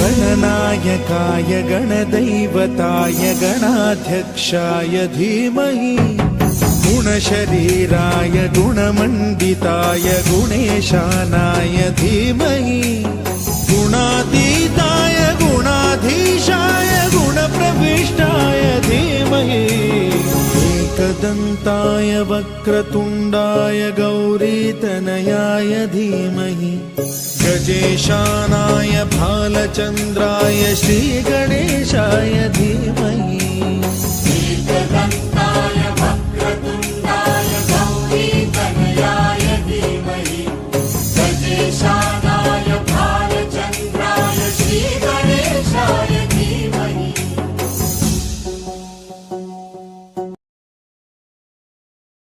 गणनायकाय गणदैवताय गणाध्यक्षाय धीमहि गुणशरीराय गुणमण्डिताय गुणेशानाय धीमहि गुणातीताय गुणाधीशाय गुणप्रविष्टाय धीमहि एकदन्ताय वक्रतुण्डाय गौरीतनयाय धीमहि गजेशानाय भालचन्द्राय श्रीगणेशाय धीमहि